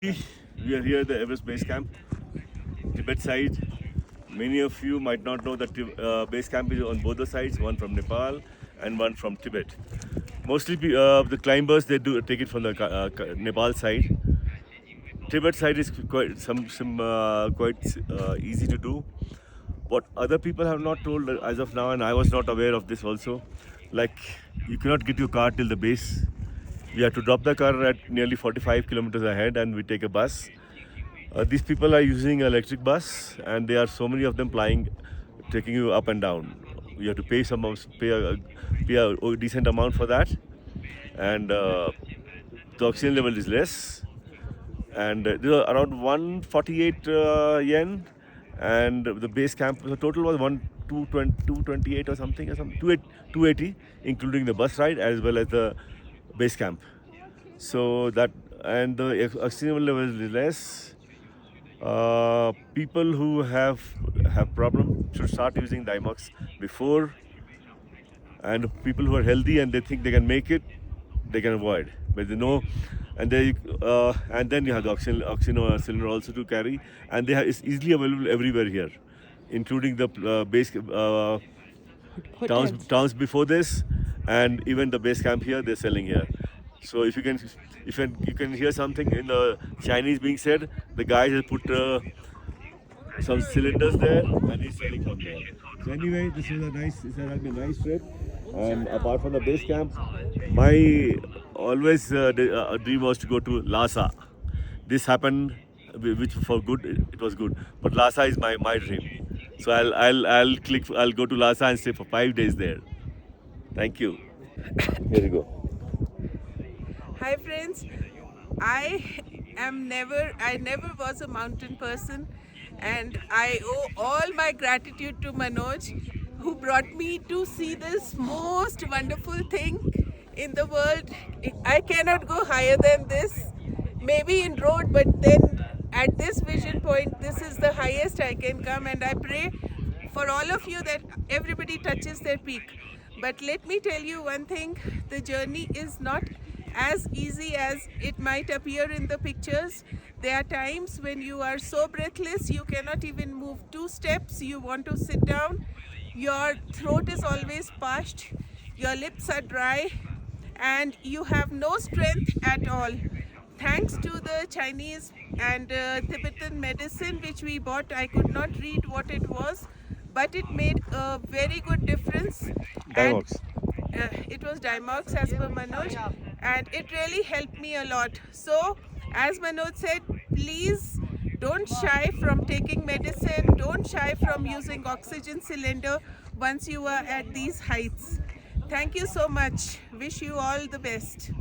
We are here at the Everest Base Camp, Tibet side. Many of you might not know that base camp is on both the sides, one from Nepal and one from Tibet. Mostly the climbers they do take it from the Nepal side. Tibet side is quite easy to do. What other people have not told as of now, and I was not aware of this also, like you cannot get your car till the base. We have to drop the car at nearly 45 kilometers ahead, and we take a bus. These people are using electric bus, and there are so many of them flying, taking you up and down. You have to pay a decent amount for that, and the oxygen level is less. And there are around 148 yen, and the base camp the total was 228 or something 280, including the bus ride as well as the base camp. So that, and the oxygen level is less. People who have problem should start using Dimox before, and people who are healthy and they think they can make it, they can avoid. But they know, and and then you have the oxygen cylinder also to carry, and it's easily available everywhere here, including the base towns before this, and even the base camp here they're selling here. So if you can hear something in the Chinese being said, the guy has put some cylinders there and he's selling from there. So anyway, this has been a nice trip. And apart from the base camp, my always dream was to go to Lhasa. This happened, which for good it was good. But Lhasa is my dream. So I'll go to Lhasa and stay for 5 days there. Thank you. Here you go. Hi friends, I never was a mountain person, and I owe all my gratitude to Manoj, who brought me to see this most wonderful thing in the world. I cannot go higher than this, maybe in road, but then at this vision point, this is the highest I can come, and I pray for all of you that everybody touches their peak. But let me tell you one thing, the journey is not as easy as it might appear in the pictures. There are times when you are so breathless you cannot even move 2 steps, you want to sit down, your throat is always parched, your lips are dry, and you have no strength at all. Thanks to the Chinese and Tibetan medicine which we bought, I could not read what it was, but it made a very good difference. Dimox. And it was Dimox as per Manoj, and it really helped me a lot. So as Manoj said, please don't shy from taking medicine, don't shy from using oxygen cylinder once you are at these heights. Thank you so much. Wish you all the best.